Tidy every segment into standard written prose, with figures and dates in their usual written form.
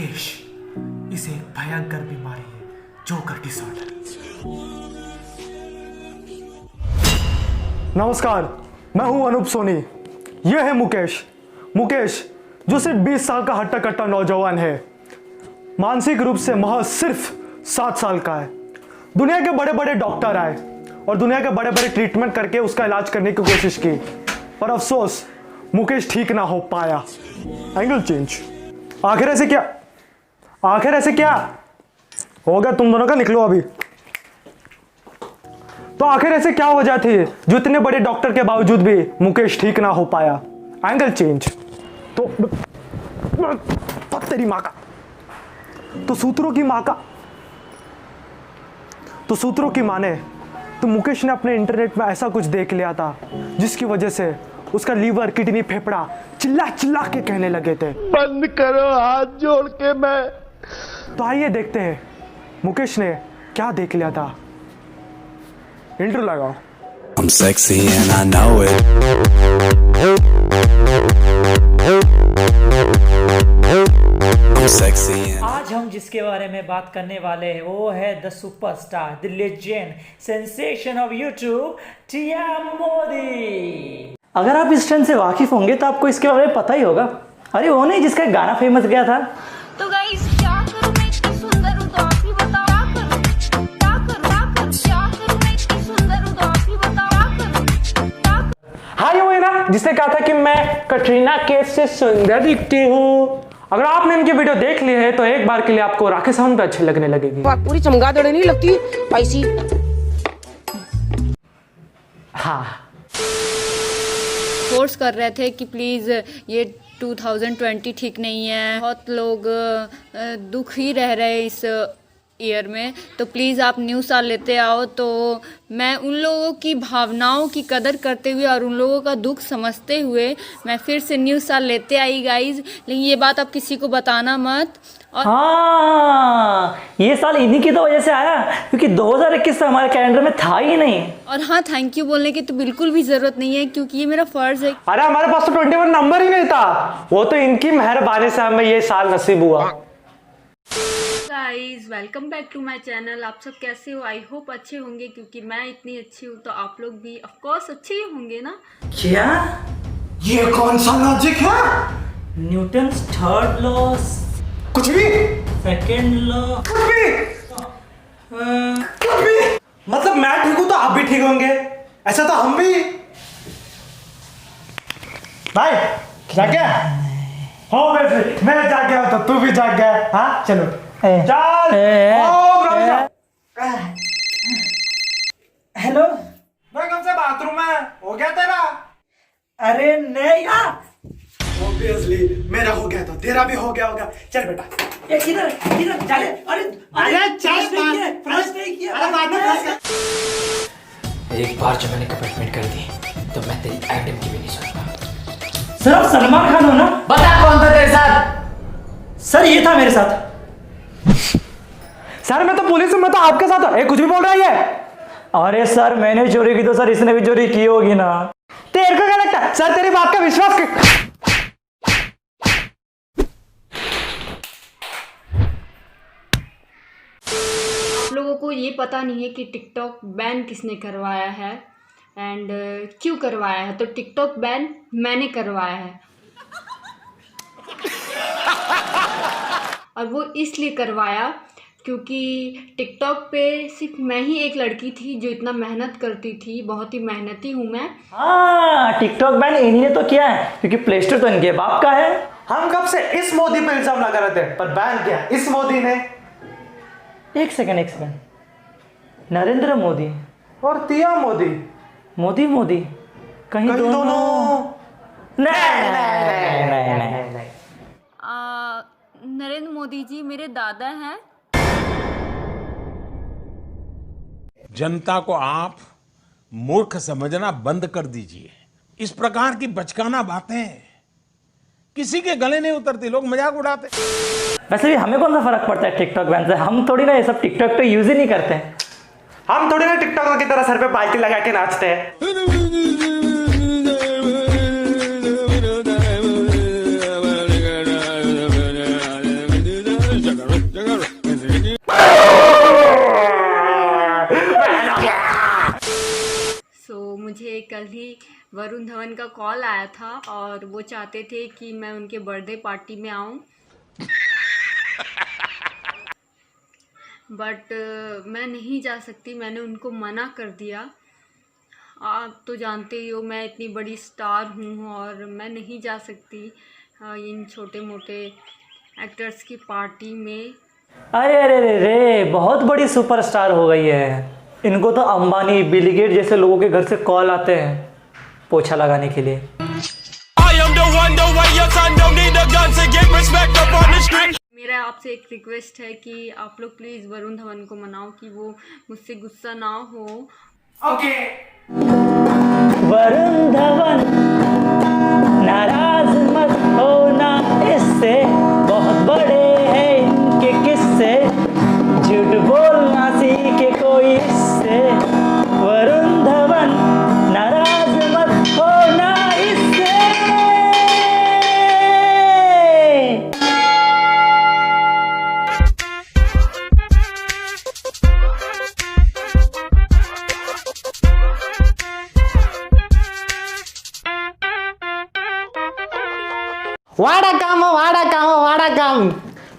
मुकेश, इसे एक भयंकर बीमारी है, जोकर डिसऑर्डर। नमस्कार, मैं हूं अनूप सोनी। यह है मुकेश। मुकेश जो सिर्फ 20 साल का हट्टा कट्टा नौजवान है, मानसिक रूप से महज सिर्फ 7 साल का है। दुनिया के बड़े बड़े डॉक्टर आए और दुनिया के बड़े बड़े ट्रीटमेंट करके उसका इलाज करने की कोशिश की, पर अफसोस मुकेश ठीक ना हो पाया। Angle change. आखिर ऐसे क्या हो गया? तुम दोनों का निकलो अभी। तो आखिर ऐसे क्या वजह थी जो इतने बड़े डॉक्टर के बावजूद भी मुकेश ठीक ना हो पाया? Angle change. तो तेरी माँ का तो सूत्रों की माँ ने तो मुकेश ने अपने इंटरनेट में ऐसा कुछ देख लिया था जिसकी वजह से उसका लीवर, किडनी, फेफड़ा चिल्ला चिल्ला के कहने लगे थे, बंद करो हाथ जोड़ के। मैं तो आइए देखते हैं मुकेश ने क्या देख लिया था। इंट्रो लगाओ। I'm sexy and I know it. I'm sexy and आज हम जिसके बारे में बात करने वाले हैं वो है the superstar, the legend, sensation of YouTube, Tia Modi. अगर आप इस ट्रेंड से वाकिफ होंगे तो आपको इसके बारे में पता ही होगा। अरे वो नहीं जिसका गाना फेमस गया था। तो गाइस क्या करूं मैं इतनी सुंदर हूं तो आप ही बताओ। क्या करूं मैं इतनी सुंदर हूं तो आप ही बताओ। हाँ, ये वही ना जिसने कहा था कि मैं कटरीना कैफ से सुंदर दिखती हूँ। अगर आपने इनकी वीडियो देख ली है तो एक बार के लिए आपको राखी सावंत पे अच्छी लगने लगेगी। पूरी चमगादड़ नहीं लगती पैसी। हाँ, फोर्स कर रहे थे कि प्लीज़ ये 2020 ठीक नहीं है, बहुत लोग दुख ही रह रहे इस ईयर में, तो प्लीज़ आप न्यू साल लेते आओ। तो मैं उन लोगों की भावनाओं की कदर करते हुए और उन लोगों का दुख समझते हुए मैं फिर से न्यू साल लेते आई गाइज। लेकिन ये बात आप किसी को बताना मत। और हाँ, ये साल इन्हीं की तो वजह से आया क्योंकि 2021 तो हमारे कैलेंडर में था ही नहीं। और हाँ, थैंक यू बोलने की तो बिल्कुल भी ज़रूरत नहीं है क्योंकि ये मेरा फ़र्ज़ है। अरे हमारे पास तो 21 नंबर ही नहीं था, वो तो इनकी मेहरबानी से हमें ये साल नसीब हुआ। Guys welcome back to my channel. आप सब कैसे हो? आई होप अच्छे होंगे क्योंकि मैं इतनी अच्छी हूँ तो आप लोग भी ऑफ कोर्स अच्छे ही होंगे ना। क्या? ये कौन सा लॉजिक है? न्यूटन्स थर्ड लॉ, कुछ भी सेकंड लॉ, कुछ भी मतलब मैं ठीक हूं तो आप भी ठीक होंगे, ऐसा तो हम भी। भाई जाग गया हो? मैं जाग गया तो तू भी जाग गया। हाँ चलो चल। हेलो, मैं कब से बाथरूम में हो गया तेरा? अरे नहीं यार, ऑब्वियसली मेरा हो गया तो तेरा भी हो गया होगा। चल बेटा, ये किधर किधर जा रहे? अरे चल फ्लश नहीं किया। अरे बाद में एक बार जब मैंने कमिटमेंट कर दी तो मैं तेरी एडम की भी नहीं सुनूंगा। सर आप सलमान खान हो ना? बता कौन था तेरे साथ? सर ये था मेरे साथ। सर मैं तो पुलिस हूं, मैं तो आपके साथ हूं। कुछ भी बोल रहा है ये? अरे सर मैंने चोरी की तो सर इसने भी चोरी की होगी ना। तेरे को क्या लगता है? सर तेरी बात का विश्वास आप लोगों को ये पता नहीं है कि टिकटॉक बैन किसने करवाया है एंड क्यों करवाया है। तो टिकटॉक बैन मैंने करवाया है और वो इसलिए करवाया क्योंकि टिकटॉक पे सिर्फ मैं ही एक लड़की थी जो इतना मेहनत करती थी। बहुत ही मेहनती हूँ मैं। हाँ, टिकटॉक बैन इन्हीं ने तो किया है क्योंकि प्ले स्टोर तो इनके बाप का है। हम कब से इस मोदी पे इल्जाम लगा रहे थे, पर बैन किया इस मोदी ने। एक सेकंड, नरेंद्र मोदी और तिया मोदी, मोदी कहीं दोनों? नहीं। नरेंद्र मोदी जी मेरे दादा हैं। जनता को आप मूर्ख समझना बंद कर दीजिए। इस प्रकार की बचकाना बातें किसी के गले नहीं उतरती, लोग मजाक उड़ाते। वैसे भी हमें कौन सा फर्क पड़ता है टिकटॉक बैन से? हम थोड़ी ना ये सब टिकटॉक तो यूज ही नहीं करते। हम थोड़ी ना टिकटॉक की तरह सर पे पार्टी लगा के नाचते हैं। वरुण धवन का कॉल आया था और वो चाहते थे कि मैं उनके बर्थडे पार्टी में आऊं, बट मैं नहीं जा सकती। मैंने उनको मना कर दिया। आप तो जानते ही हो मैं इतनी बड़ी स्टार हूँ और मैं नहीं जा सकती इन छोटे मोटे एक्टर्स की पार्टी में। अरे अरे अरे रे, बहुत बड़ी सुपरस्टार हो गई है। इनको तो अंबानी, बिल गेट जैसे लोगों के घर से कॉल आते हैं पोछा लगाने के लिए। मेरा आपसे एक रिक्वेस्ट है कि आप लोग प्लीज़ वरुण धवन को मनाओ कि वो मुझसे गुस्सा ना हो। ओके वरुण धवन नाराज मत होना, इससे बहुत बड़े हैं इनके किस्से, झूठ बोलना सीखे कोई इससे। वरुण धवन नाराज मत होना इससे। वाड़ाकाम।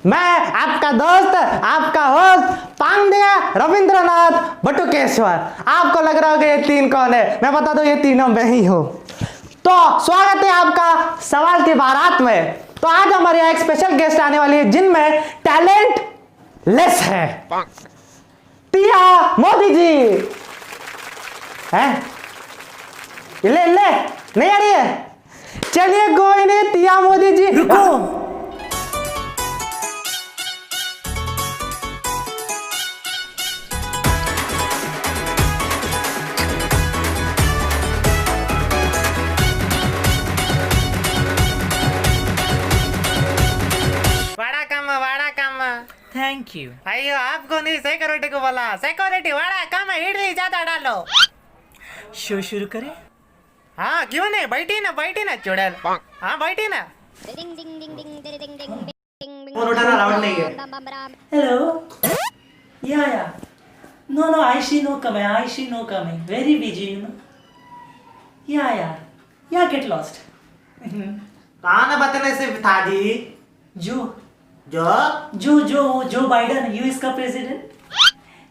मैं आपका दोस्त, आपका होस्ट पांड्या रविंद्रनाथ बटुकेश्वर। आपको लग रहा होगा ये तीन कौन है, मैं बता दूं ये तीनों मैं ही हूँ। तो स्वागत है आपका सवाल की बारात में। तो आज हमारे यहाँ एक स्पेशल गेस्ट आने वाली है जिनमें टैलेंट लेस है, टिया मोदी जी हैं। ले नहीं आ रही है, चलिए कोई नहीं, टिया मोदी जी रुको। वाड़ा कम। Thank you. अयो आपको नहीं, सिक्योरिटी को बोला। सिक्योरिटी वाड़ा कम, इडली ज्यादा डालो। शो शुरू करें? हाँ क्यों नहीं, बैठी ना चुड़ैल। हाँ बैठी ना। फोन उठाना राउंड नहीं है। Hello yeah no I she know coming very busy you know. Yeah get lost. कहाँ ना बताने से था जी। जो बाइडन यूएस का प्रेसिडेंट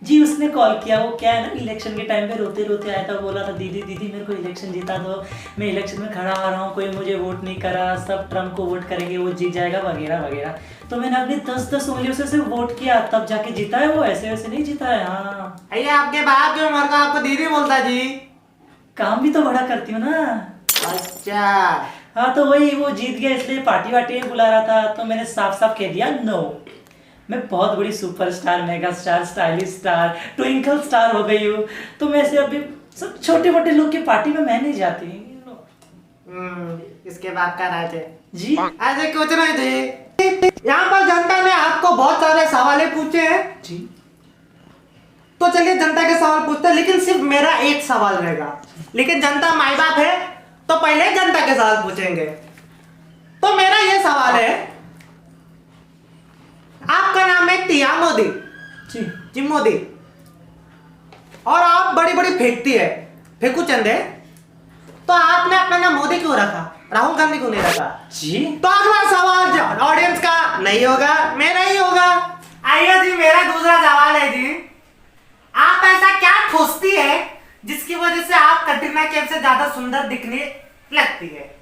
जी, उसने कॉल किया। वो क्या है ना, इलेक्शन के टाइम पे रोते रोते आया था, बोला था दीदी मेरे को इलेक्शन जीता दो, मैं इलेक्शन में खड़ा आ रहा हूँ, कोई मुझे वोट नहीं करा, सब ट्रम्प को वोट करेंगे, वो जीत जाएगा वगैरह वगैरह। तो मैंने अपनी 10 उंगलियों से वोट किया, तब जाके जीता है वो, ऐसे वैसे नहीं जीता है। हाँ अरे आपके बाप जो उम्र का आपको दीदी बोलता जी। काम भी तो बड़ा करती हूँ ना। अच्छा हाँ, तो वही वो जीत गया इसलिए पार्टी वार्टी में बुला रहा था, तो मैंने साफ साफ कह दिया नो, मैं बहुत बड़ी superstar, mega star, stylish star, twinkle star हो गई हूँ। तो मैं से अभी सब छोटे मोटे लोग की पार्टी में मैं नहीं जाती। इसके बाप का राज है जी। ऐसे कुछ नहीं जी। यहाँ पर जनता ने आपको बहुत सारे सवाल पूछे हैं जी। तो चलिए जनता के सवाल पूछते हैं, लेकिन सिर्फ मेरा एक सवाल रहेगा। लेकिन जनता माई बाप है तो पहले जनता के सवाल पूछेंगे। तो मेरा ये सवाल है, आपका नाम है टिया मोदी जी मोदी, और आप बड़ी बड़ी फेंकती है, फेंकू चंदे, तो आपने अपना नाम मोदी क्यों रखा, राहुल गांधी क्यों नहीं रखा जी? तो अगला सवाल ऑडियंस का नहीं होगा, मेरा ही होगा। आइए जी, मेरा दूसरा सवाल है जी, आप ऐसा क्या ठोसती है जिसकी वजह से आप कटरीना कैफ से ज्यादा सुंदर दिखने लगती है?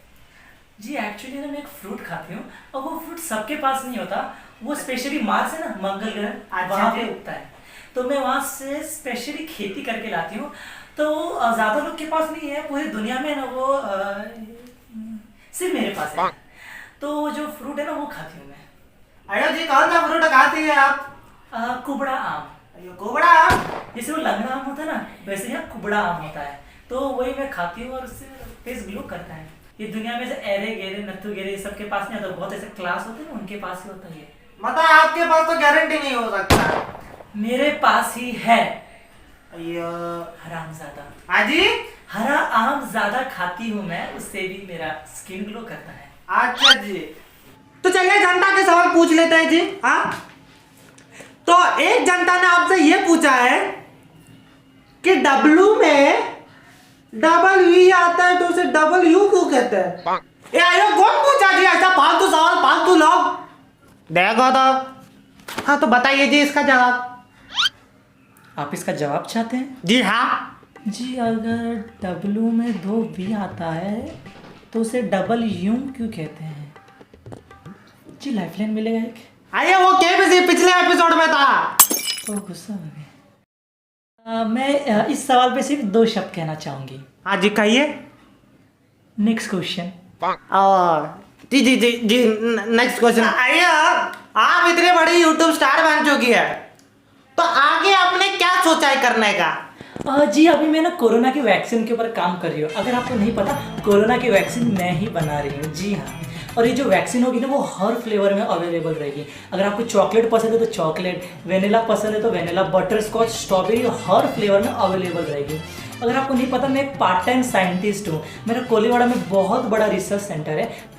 जी एक्चुअली ना मैं एक फ्रूट खाती हूँ, और वो फ्रूट सबके पास नहीं होता, वो स्पेशली मार्स है ना, मंगल ग्रह, वहाँ पे उगता है। तो मैं वहाँ से स्पेशली खेती करके लाती हूँ, तो ज्यादा लोग के पास नहीं है पूरी दुनिया में ना, वो सिर्फ मेरे पास है। तो जो फ्रूट है ना वो खाती हूँ मैं। अरे जी, कौन सा फ्रूट खाती है आप? कुबड़ा आम। कुबड़ा आम? जैसे वो लंगड़ा आम होता है ना, वैसे यहाँ कुबड़ा आम होता है, तो वही मैं खाती हूँ और उससे फेस ग्लो करता है। ये दुनिया में से एरे गेरे नत्थु गेरे सबके पास नहीं होता, बहुत ऐसे क्लास होते हैं ना, उनके पास ही होता है। मतलब आपके पास तो गारंटी नहीं हो सकता। मेरे पास ही है। अयो हरामजादा। हाँ जी, हरा आम ज्यादा खाती हूँ मैं, उससे भी मेरा स्किन ग्लो करता है। अच्छा जी, तो चलिए जनता के सवाल पूछ लेते हैं जी। हाँ, तो एक जनता ने आपसे ये पूछा है कि डब्लू में डबल ई आता है तो उसे डबल यू क्यों कहते हैं? ये आयो कौन पूछा जी ऐसा फालतू सवाल, फालतू लोग? देखो तो। हाँ तो बताइए जी इसका जवाब। आप इसका जवाब चाहते हैं? जी हाँ। जी अगर डब्लू में 2 वी आता है तो उसे डबल यू क्यों कहते हैं? जी लाइफलाइन मिलेगा एक। आइए वो केबीसी पिछले एपिसोड में था। तो गुस्सा हो गया। मैं इस सवाल पे सिर्फ 2 शब्द कहना चाहूंगी। हाँ जी कहिए। Next question. और जी जी जी जी नेक्स्ट क्वेश्चन। आइए आप इतने बड़े यूट्यूब स्टार बन चुकी है तो आगे आपने क्या सोचा है करने का? जी अभी मैं ना कोरोना की वैक्सीन के ऊपर काम कर रही हूँ। अगर आपको नहीं पता कोरोना की वैक्सीन मैं ही बना रही हूँ। जी हाँ, और ये जो वैक्सीन होगी ना वो हर फ्लेवर में अवेलेबल रहेगी। अगर आपको चॉकलेट पसंद है तो चॉकलेट, वेनिला पसंद है तो वेनिला, बटर स्कॉच, स्ट्रॉबेरी हर फ्लेवर में अवेलेबल रहेगी। अगर आपको नहीं पता मैं एक पार्ट टाइम साइंटिस्ट हूँ। मेरा कोलीवाड़ा में बहुत बड़ा रिसर्च सेंटर है।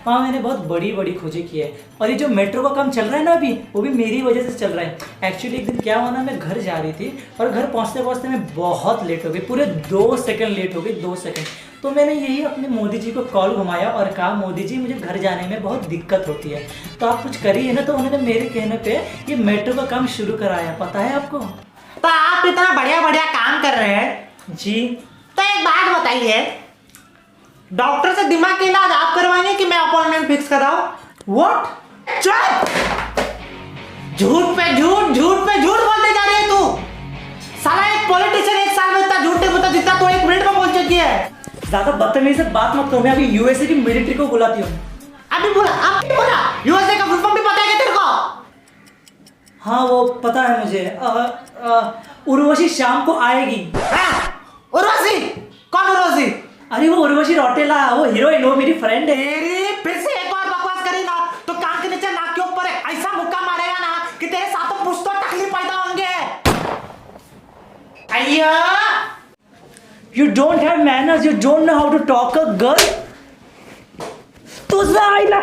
वहाँ मैंने बहुत बड़ी बड़ी खोजें की है। और ये जो मेट्रो का काम चल रहा है ना अभी, वो भी मेरी वजह से चल रहा है। एक्चुअली एक दिन क्या हुआ ना, मैं घर जा रही थी और घर पहुँचते पहुँचते मैं बहुत लेट हो गई, पूरे 2 सेकंड लेट हो गई, 2 सेकंड। तो मैंने यही अपने मोदी जी को कॉल घुमाया और कहा मोदी जी मुझे घर जाने में बहुत दिक्कत होती है तो आप कुछ करिए ना। तो उन्होंने मेरे कहने पे ये मेट्रो का काम शुरू कराया। पता है आपको? तो आप इतना बढ़िया बढ़िया काम कर रहे हैं जी। तो एक बात बताइए, डॉक्टर से दिमाग का इलाज आप करवाएंगे कि मैं अपॉइंटमेंट फिक्स कराऊं? व्हाट? चुप! झूठ पे झूठ, झूठ पे झूठ बोलते जा रही है तू। साला एक पॉलिटिशियन 1 साल में इतना झूठ नहीं बोलता जितना तो 1 मिनट में बोल चुकी है। ज्यादा बदतमीजी से बात मत करो। मैं अभी यूएसए की मिलिट्री को बुलाती हूँ। अभी बोला, अब बोला। यूएसए का फुल फॉर्म भी पता है क्या तेरे को? हाँ वो पता है मुझे। उर्वशी शाम को आएगी। उर्वशी? कौन उर्वशी? अरे वो उर्वशी रौटेला, वो हीरोइन, वो मेरी फ्रेंड है। तेरी फिर से एक बार बकवास करी ना तो कान के नीचे नाक के ऊपर ऐसा मुक्का मारेगा ना कि तेरे साथों कुछ तो तकलीफ पैदा होंगे। अय्या! You don't have manners. You don't know how to talk a girl. तुझा आईला।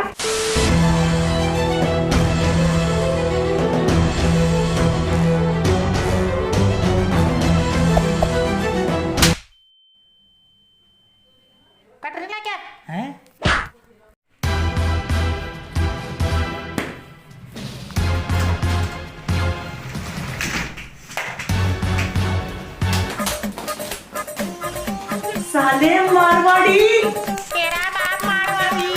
कटरीना क्या? हैं? साले मारवाड़ी। तेरा बाप मारवाड़ी।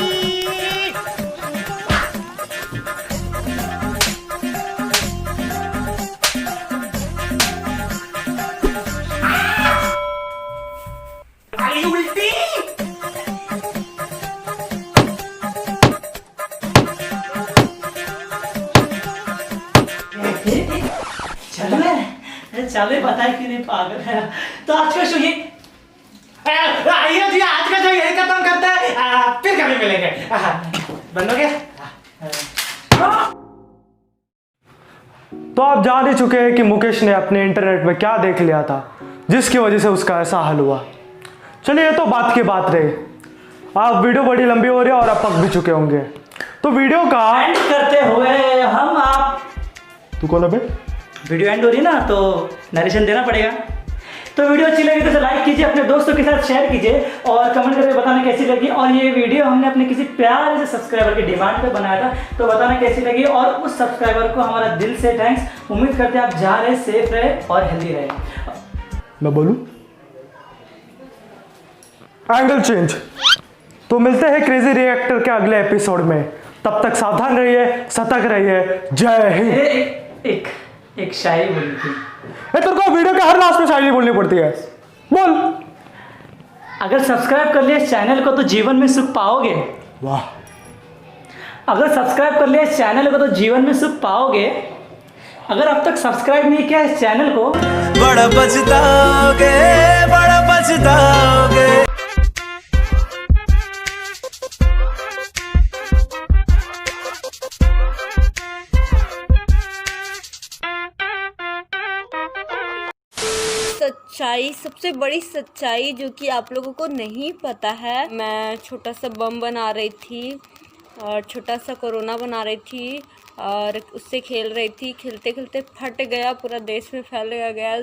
खाली उल्टी। चले बताए कि नहीं पागल है। तो आज का शो ये आइए जी आज का जो यही खत्म करते हैं, फिर कभी मिलेंगे। बंद हो गया? तो आप जान ही चुके हैं कि मुकेश ने अपने इंटरनेट में क्या देख लिया था जिसकी वजह से उसका ऐसा हाल हुआ। चलिए ये तो बात की बात रही। आप वीडियो बड़ी लंबी हो रही है और आप पक भी चुके होंगे तो वीडियो का एंड करते हुए हम आप तू कौन है बे? वीडियो एंड हो रही ना तो नरेशन देना पड़ेगा। तो वीडियो अच्छी लगी तो लाइक कीजिए, अपने दोस्तों के साथ शेयर कीजिए और कमेंट करके बताना कैसी लगी। और ये वीडियो हमने अपने किसी प्यारे से सब्सक्राइबर की डिमांड पे बनाया था तो बताना कैसी लगी। और उस सब्सक्राइबर को हमारा दिल से थैंक्स। उम्मीद करते हैं आप जा रहे, सेफ रहे और हेल्दी रहे। मैं बोलूं? Angle change. तो मिलते हैं क्रेजी रिएक्टर के अगले एपिसोड में। तब तक सावधान रहिए, सतर्क रहिए। जय हिंद। एक शायरी बोली थी। तेरे को वीडियो के हर लास्ट में शायरी बोलनी पड़ती है। बोल। अगर सब्सक्राइब कर लिया इस चैनल को तो जीवन में सुख पाओगे। वाह। अगर सब्सक्राइब कर लिया इस चैनल को तो जीवन में सुख पाओगे। अगर अब तक सब्सक्राइब नहीं किया इस चैनल को बड़ा पछताओगे, बड़ा पछताओगे। सच्चाई, सबसे बड़ी सच्चाई जो कि आप लोगों को नहीं पता है, मैं छोटा सा बम बना रही थी और छोटा सा कोरोना बना रही थी और उससे खेल रही थी, खेलते खेलते फट गया, पूरा देश में फैल गया।